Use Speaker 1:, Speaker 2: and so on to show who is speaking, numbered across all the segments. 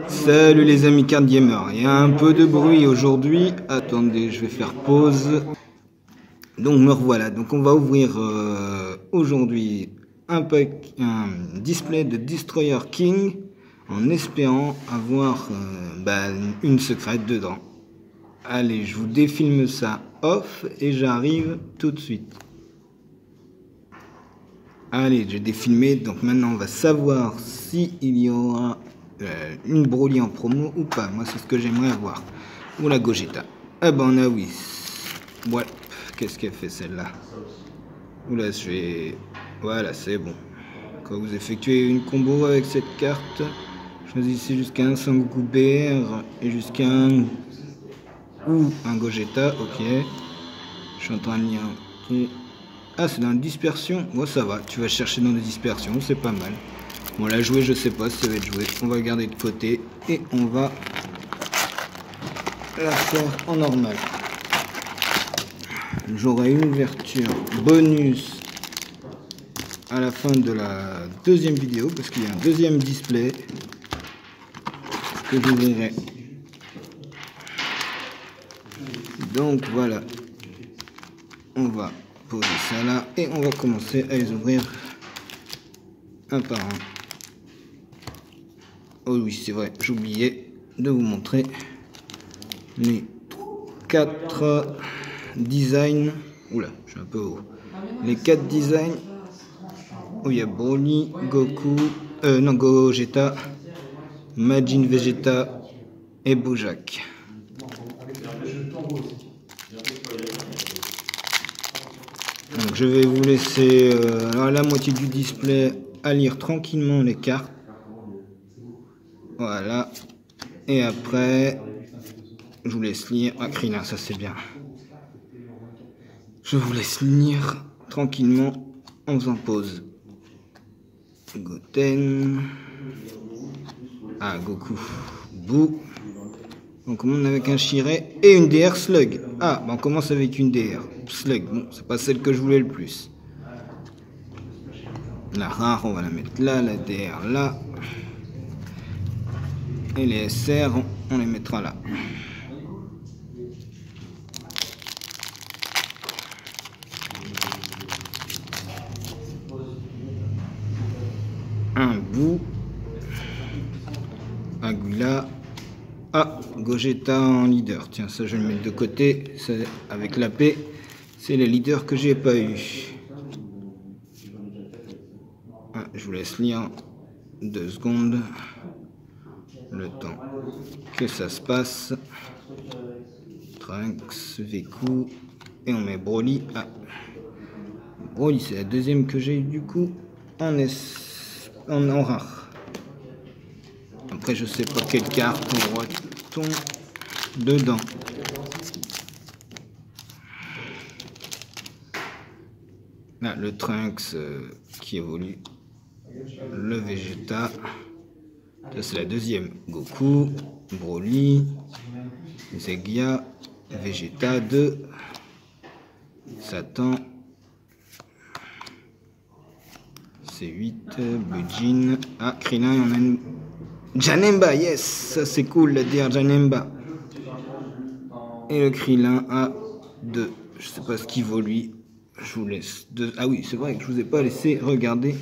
Speaker 1: Salut les amis card gamers, il y a un peu de bruit aujourd'hui, attendez je vais faire pause. Donc me revoilà, donc on va ouvrir aujourd'hui un display de Destroyer King en espérant avoir une secrète dedans. Allez, je vous défilme ça off et j'arrive tout de suite. Allez, j'ai défilmé, donc maintenant on va savoir si il y aura une Broly en promo ou pas. Moi c'est ce que j'aimerais avoir. Ou la Gogeta. Ah ben on a oui. Ouais, qu'est-ce qu'elle fait celle-là? Oula, je vais... Voilà, c'est bon. Quand vous effectuez une combo avec cette carte, choisissez jusqu'à un Sangoku BR et jusqu'à un... ou un Gogeta, ok. Je suis en train de lire... Okay. Ah, c'est dans la dispersion. Bon, ça va. Tu vas chercher dans la dispersion. C'est pas mal. Bon, la jouer, je sais pas si ça va être joué. On va garder de côté. Et on va la faire en normal. J'aurai une ouverture bonus à la fin de la deuxième vidéo. Parce qu'il y a un deuxième display que j'ouvrirai. Donc, voilà. On va poser ça là et on va commencer à les ouvrir un par un. Oh oui, c'est vrai, j'oubliais de vous montrer les 4 designs. Oula, je suis un peu haut. Les 4 designs où il y a Broly, Goku, Gogeta, Majin Vegeta et Bojack. Donc je vais vous laisser à la moitié du display à lire tranquillement les cartes. Voilà. Et après, je vous laisse lire. Ah, Krillin, ça c'est bien. Je vous laisse lire tranquillement en faisant pause. Goten. Ah, Goku. Boo. On commence avec un Shirei et une DR Slug. Ah, bah on commence avec une DR Slug. Bon, c'est pas celle que je voulais le plus. La rare, on va la mettre là, la DR là. Et les SR, on les mettra là. Un bout. Agula. Ah, Gogeta en leader. Tiens, ça je vais le mettre de côté. Ça, avec la paix, c'est les leaders que j'ai pas eu. Ah, je vous laisse lire 2 secondes. Le temps que ça se passe. Trunks, Veku. Et on met Broly. Ah, Broly, c'est la deuxième que j'ai eu du coup en rare. Après, je sais pas quelle carte on retombe dedans. Là, le Trunks qui évolue. Le Vegeta. Ça, c'est la deuxième. Goku, Broly, Zegia, Vegeta 2, Satan, C8, Bujin. Ah, Krillin, il y en a une. Janemba, yes, ça c'est cool, la DR Janemba. Et le Krillin A2. Je sais pas ce qu'il vaut lui. Je vous laisse. Ah oui, c'est vrai que je vous ai pas laissé regarder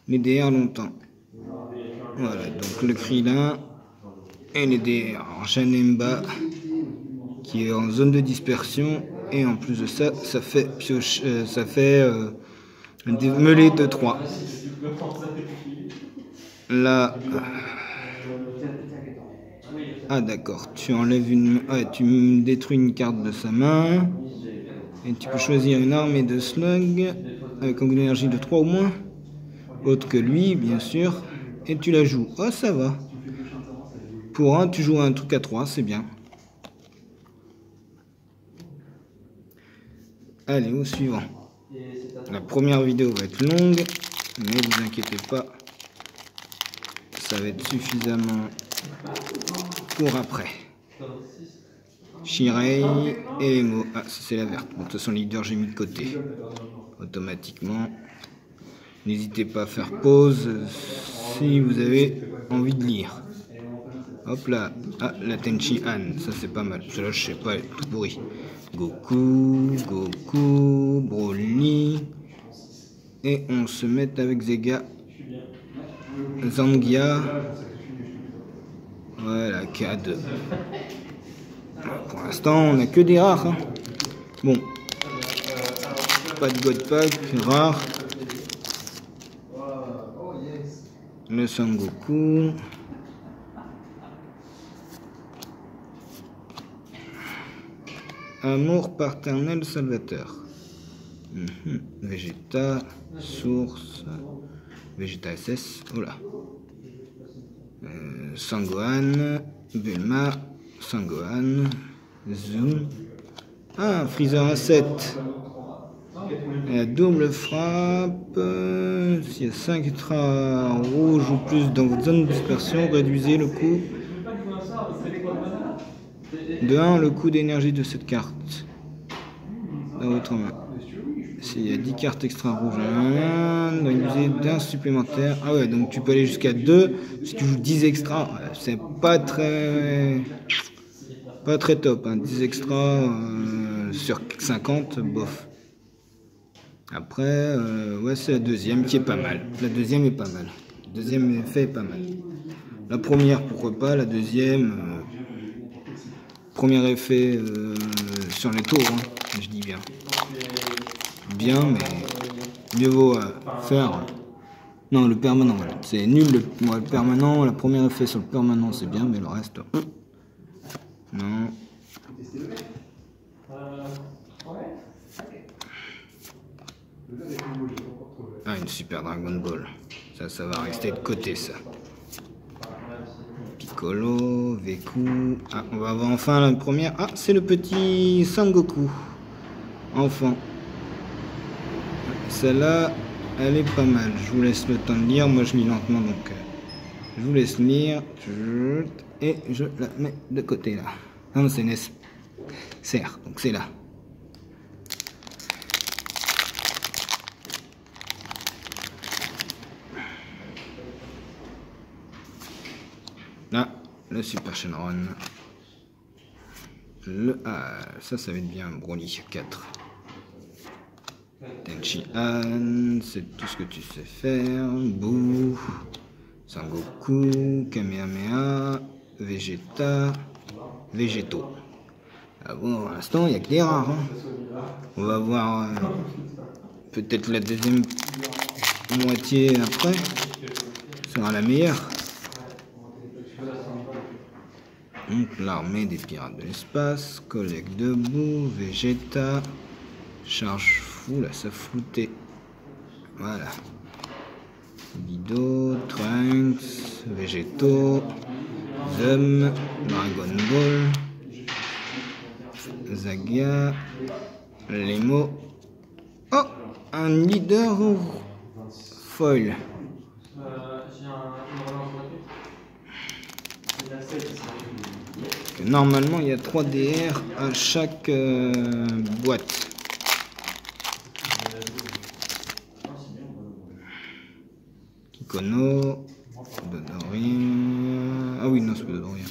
Speaker 1: les DR longtemps. Voilà, donc le Krillin et les DR Janemba qui est en zone de dispersion. Et en plus de ça, ça fait des mêlées de 3. Là. Ah d'accord, tu enlèves une... Ouais, tu me détruis une carte de sa main. Et tu peux choisir une armée de slug avec un énergie de 3 ou moins. Autre que lui, bien sûr. Et tu la joues. Oh, ça va. Pour un, tu joues un truc à 3, c'est bien. Allez, au suivant. La première vidéo va être longue, mais vous inquiétez pas. Ça va être suffisamment pour après. Shirei et Emo. Ah, c'est la verte. Bon, de toute façon, leader, j'ai mis de côté. Automatiquement. N'hésitez pas à faire pause si vous avez envie de lire. Hop là, ah, la Tenchi Han, ça c'est pas mal. Celle-là, je sais pas, elle est tout pourri. Goku, Broly. Et on se met avec Zega. Zangia. Voilà, K2. Pour l'instant, on n'a que des rares. Hein. Bon. Pas de God Pack, rare. Le Sangoku. Amour paternel salvateur. Vegeta, Source, Vegeta SS, oh là. Sangohan, Bulma, Sangohan, Zoom. Ah, Freezer A7. Double frappe. S'il y a 5 extra rouges ou plus dans votre zone de dispersion, réduisez le coût de 1 le coût d'énergie de cette carte dans votre main. S'il y a 10 cartes extra rouges, réduisez d'un supplémentaire. Ah ouais, donc tu peux aller jusqu'à 2 si tu joues 10 extra. C'est pas très top. Hein. 10 extra sur 50, bof. Après, ouais, c'est la deuxième qui est pas mal. La deuxième est pas mal. Le deuxième effet est pas mal. La première, pourquoi pas. La deuxième, premier effet sur les tours, hein, je dis bien. Bien, mais mieux vaut faire. Non, le permanent, voilà. C'est nul. Le permanent, la première effet sur le permanent, c'est bien, mais le reste. Non. Ah, une super Dragon Ball. Ça va rester de côté, ça. Piccolo, Veku. Ah, on va avoir enfin la première. Ah, c'est le petit Sangoku. Enfant. Celle-là, elle est pas mal. Je vous laisse le temps de lire. Moi, je lis lentement, donc je vous laisse lire. Et je la mets de côté, là. Non, c'est une SR, donc c'est là. Là, le Super Shenron. Ça va être bien. Broly 4. Tenchi Han, c'est tout ce que tu sais faire. Boo, Sangoku, Kamehameha, Vegeta, Végétaux. Ah bon, pour l'instant, il n'y a que des rares. Hein. On va voir peut-être la deuxième moitié après. Ce sera la meilleure. Donc l'armée des pirates de l'espace, collecte de boue, Vegeta, charge fou, là ça floutait. Voilà. Dido, Trunks, Végétaux, Zum, Dragon Ball, Zagia, Lemo. Oh, un leader foil. Normalement, il y a 3 DR à chaque boîte. Kikono, Dodorien. Ah oui, non, c'est pas Dodorien.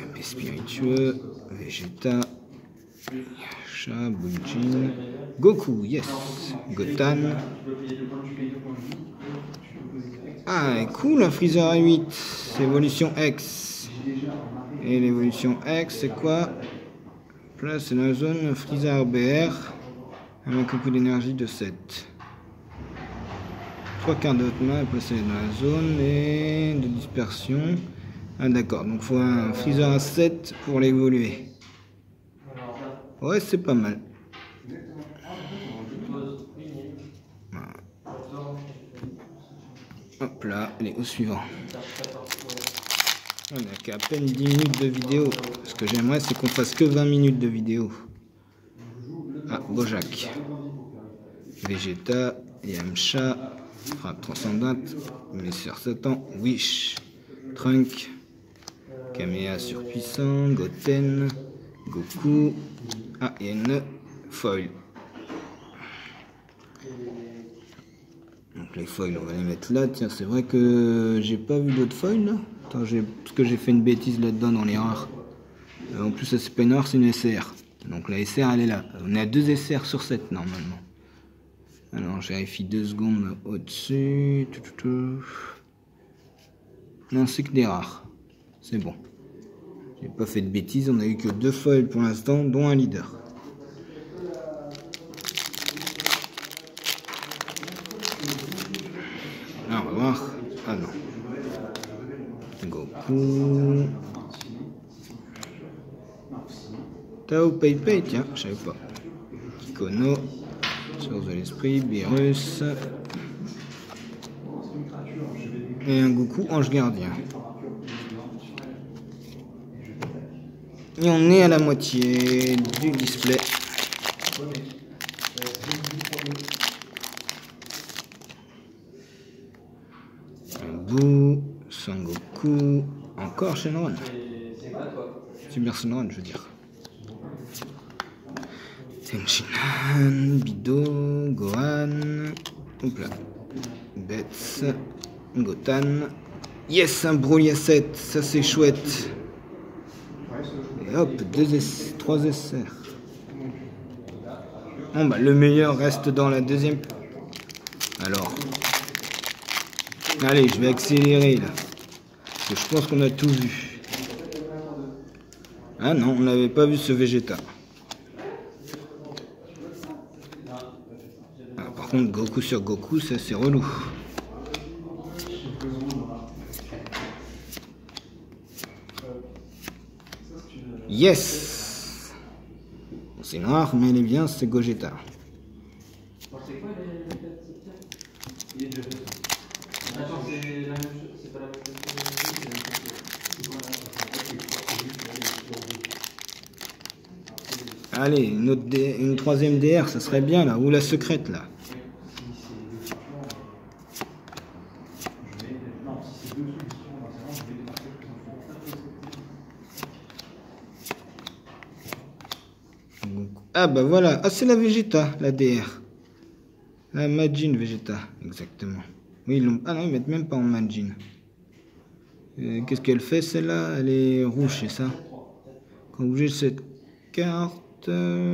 Speaker 1: Épée spiritueux, Vegeta, Yasha, Bunjin, Goku, yes, Gotan. Ah, cool, un Freezer A8, évolution X. Et l'évolution X, c'est quoi? Là, c'est la zone Freezer BR avec un coup d'énergie de 7. 3 cartes de votre main placées dans la zone et de dispersion. Ah, d'accord, donc il faut un Freezer à 7 pour l'évoluer. Ouais, c'est pas mal. Voilà. Hop là, allez, au suivant. On n'a qu'à peine 10 minutes de vidéo. Ce que j'aimerais, c'est qu'on fasse que 20 minutes de vidéo. Ah, Bojack. Vegeta, Yamcha, frappe transcendante, Messire Satan, Wish, Trunk, Kamehameha surpuissant, Goten, Goku. Ah, il y a une foil. Donc les foils, on va les mettre là. Tiens, c'est vrai que j'ai pas vu d'autres foils là. Attends, parce que j'ai fait une bêtise là-dedans dans les rares. En plus, ça c'est pas une rare, c'est une SR. Donc la SR, elle est là. On est à 2 SR sur 7 normalement. Alors, je vérifie 2 secondes au-dessus. Non, c'est que des rares. C'est bon. J'ai pas fait de bêtises. On a eu que 2 foils pour l'instant, dont un leader. Alors, on va voir. Ah non. Goku. Tao Pei, tiens, je savais pas. Kikono. Source de l'esprit, Beerus. Et un Goku ange gardien. Et on est à la moitié du display. Boo, Sangoku, encore Shenron. Super Shenron, je veux dire. Tenshinhan, Bido, Gohan, hop là, Betz, Gotan. Yes, un Broly à 7, ça c'est chouette. Et hop, 3 SR. Bon bah le meilleur reste dans la deuxième. Alors. Allez, je vais accélérer là. Parce que je pense qu'on a tout vu. Ah non, on n'avait pas vu ce Vegeta. Ah, par contre, Goku sur Goku, ça c'est relou. Yes! C'est noir, mais elle est bien, c'est Gogeta. Allez, une troisième DR, ça serait bien là, ou la secrète là. Ah bah voilà, ah c'est la Vegeta, la DR. La Majin Vegeta, exactement. Oui, ah non, ils mettent même pas en Majin. Qu'est-ce qu'elle fait celle-là? Elle est rouge, c'est ça? Quand vous bougez cette carte,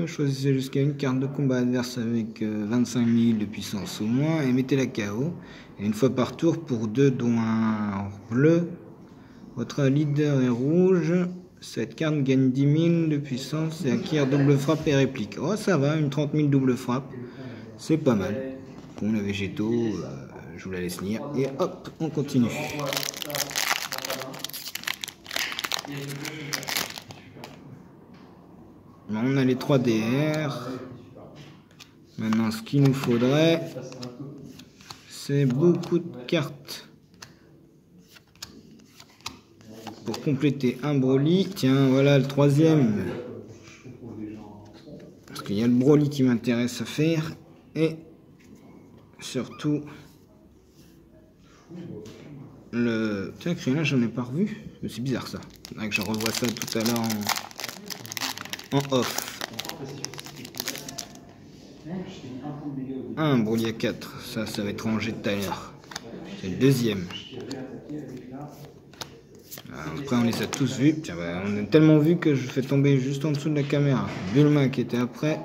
Speaker 1: choisissez jusqu'à une carte de combat adverse avec 25 000 de puissance au moins et mettez-la KO. Et une fois par tour, pour 2 dont un bleu, votre leader est rouge. Cette carte gagne 10 000 de puissance et acquiert double frappe et réplique. Oh, ça va, une 30 000 double frappe. C'est pas mal. Bon, le végétaux, je vous la laisse lire. Et hop, on continue. Bon, on a les 3 DR. Maintenant, ce qu'il nous faudrait, c'est beaucoup de cartes. Pour compléter un Broly, tiens, voilà le 3e. Parce qu'il y a le Broly qui m'intéresse à faire. Et surtout, le... Tiens, Krillin, j'en ai pas revu. C'est bizarre ça. Faudrait que je revoie ça tout à l'heure en off. Un Broly à 4. Ça va être rangé tout à l'heure. C'est le 2e. Après on les a tous vus, tiens, bah, on a tellement vu que je fais tomber juste en dessous de la caméra. Bulma qui était après,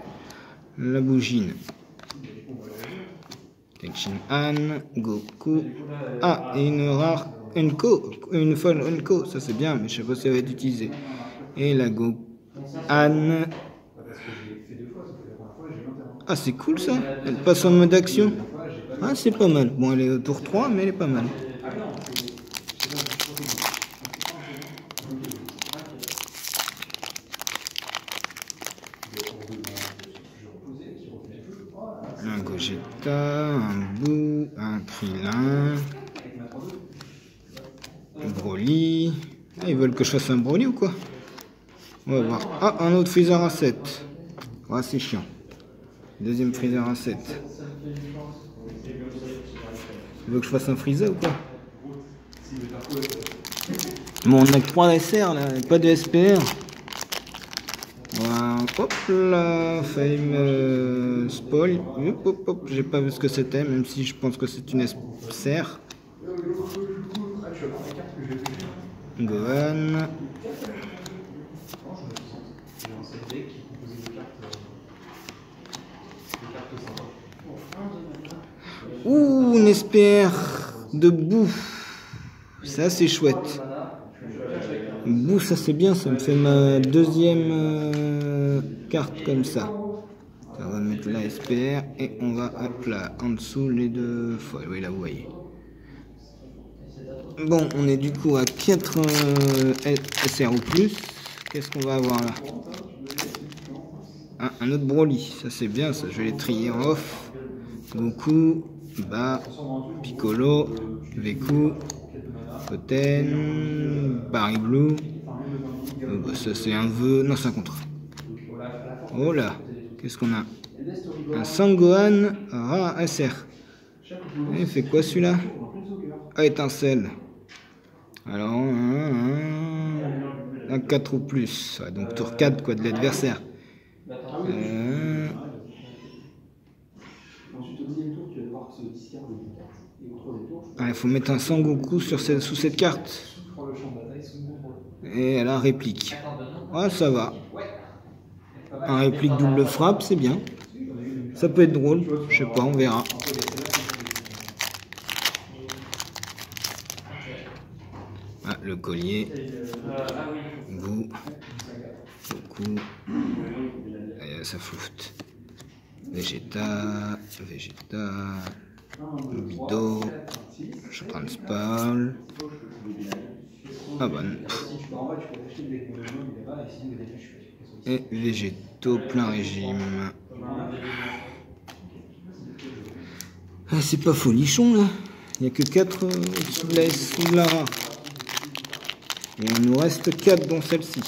Speaker 1: la bougine. Tenshinhan, Goku, ah et une rare Enko, une folle Enko, ça c'est bien mais je sais pas si elle va être utilisée. Et la Gohan, ah c'est cool ça, elle passe en mode action. Ah c'est pas mal, bon elle est au tour 3 mais elle est pas mal. Un Gogeta, un Boo, un Krillin, un Broly. Ah, ils veulent que je fasse un Broly ou quoi? On va voir. Ah, un autre Freezer à 7. Ah, c'est chiant. Deuxième Freezer à 7. Tu veux que je fasse un Freezer ou quoi? Bon, on a que 3 SR là, pas de SPR. On va Hop là, failli me spoil. Hop, hop, hop. J'ai pas vu ce que c'était, même si je pense que c'est une serre. Gohan. Ouh, une SPR de boue. Ça, c'est chouette. Boue, ça c'est bien, ça me fait ma deuxième carte comme ça. On va mettre la SPR et on va, hop là, en dessous les deux foils. Oui, là vous voyez. Bon, on est du coup à 4 SR ou plus. Qu'est-ce qu'on va avoir là? Ah, un autre Broly, ça c'est bien, ça je vais les trier en off. Goku, Ba, Piccolo, Veku, Goten, Barry Blue. Bah, ça c'est un vœu, non c'est un contre. Oh là, qu'est-ce qu'on a? Un Sangohan Ra SR. Il fait quoi celui-là? Ah, étincelle. Alors, un 4 ou plus. Ouais, donc tour 4 quoi, de l'adversaire. Il faut mettre un Sangoku sous cette carte. Et elle a réplique. Ah, ça va. Un réplique double frappe, c'est bien. Ça peut être drôle, je sais pas, on verra. Ah, le collier. Goût. Goku. Ça floute. Vegeta. Bido. Chakran Spal. Ah bah. Et végétaux plein régime. Ah, c'est pas folichon là. Il n'y a que 4 sous de la rare. Et il nous reste 4 dans celle-ci.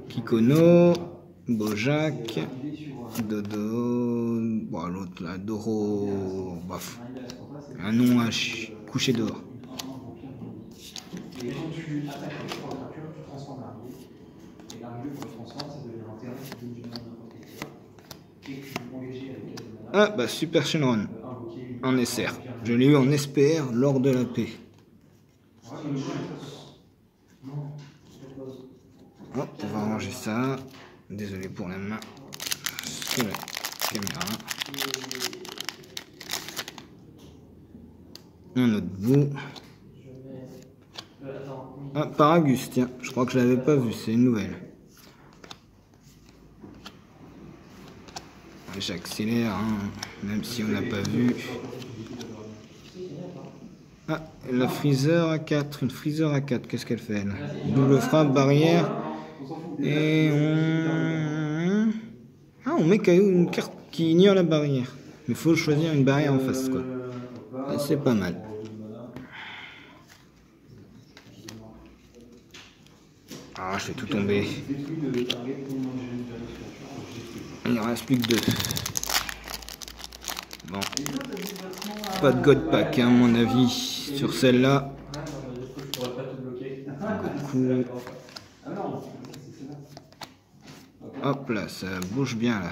Speaker 1: Kikono, Bojack, Dodo, bon, l'autre là, Doro, baf. Un nom à coucher dehors. Ah bah Super Shenron en SR. Je l'ai eu en SPR lors de la paix. Oh, on va ranger ça. Désolé pour la main. C'est la caméra. Un autre bout. Ah, Paragus, tiens. Je crois que je l'avais pas vu. C'est une nouvelle. J'accélère, hein, même si on n'a pas vu. Ah, la Freezer à 4. Une Freezer à 4. Qu'est-ce qu'elle fait elle? Double frappe, barrière. Et on... Ah, on met une carte qui ignore la barrière. Mais il faut choisir une barrière en face, quoi. Ah, c'est pas mal. Ah, je fais tout tomber. Il ne reste plus que 2. Bon. Pas de God Pack, hein, à mon avis, sur celle-là. Goku. Hop là, ça bouge bien là.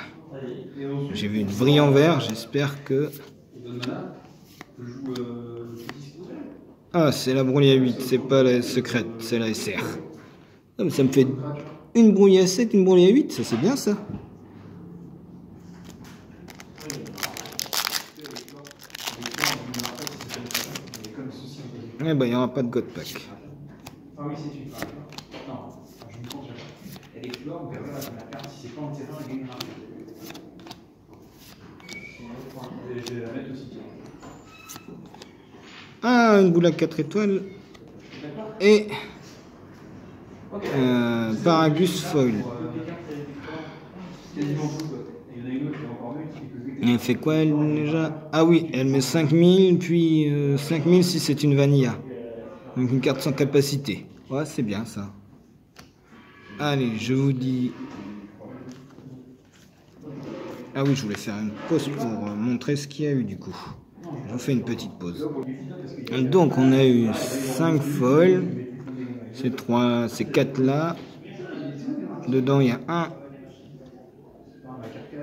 Speaker 1: J'ai vu une brillant vert, j'espère que... Ah, c'est la Broly à 8, c'est pas la secrète, c'est la SR. Non, mais ça me fait une Broly à 7, une Broly à 8, ça c'est bien ça. Eh ben, il n'y aura pas de God Pack. Ah oui, c'est une. Non, je me compte jamais. Elle est flore, vous verrez la carte, si c'est pas en terrain, elle gagnera. Je vais la mettre aussi. Ah, une boule à 4 étoiles. Et Paragus Foil. Elle fait quoi elle déjà? Ah oui, elle met 5000, puis 5000 si c'est une Vanilla. Donc une carte sans capacité. Ouais, c'est bien ça. Allez, je vous dis... Ah oui, je voulais faire une pause pour montrer ce qu'il y a eu du coup. Je vous fais une petite pause. Donc on a eu 5 foils. ces 4 là. Dedans, il y a 1,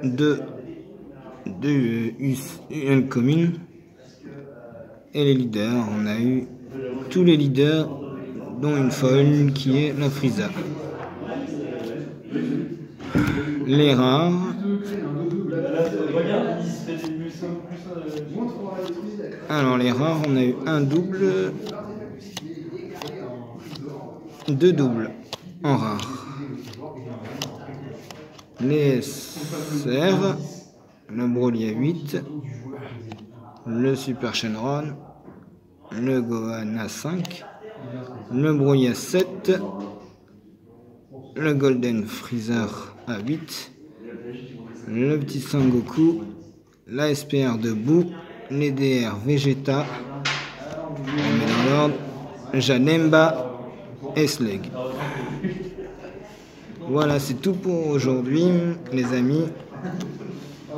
Speaker 1: 2 une commune. Et les leaders, on a eu tous les leaders, dont une folle qui est la Frieza. Les rares. Alors les rares, on a eu un double, 2 doubles en rare. Les SR, le Broly à 8, le Super Shenron, le Gohan à 5, le Broly à 7, le Golden Freezer à 8, le petit Sangoku, la SPR de Boo, les DR Vegeta, on met dans l'ordre, Janemba et Slug. Voilà, c'est tout pour aujourd'hui, les amis.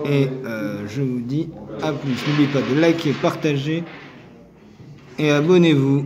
Speaker 1: Et je vous dis à plus. N'oubliez pas de liker, partager et abonnez-vous.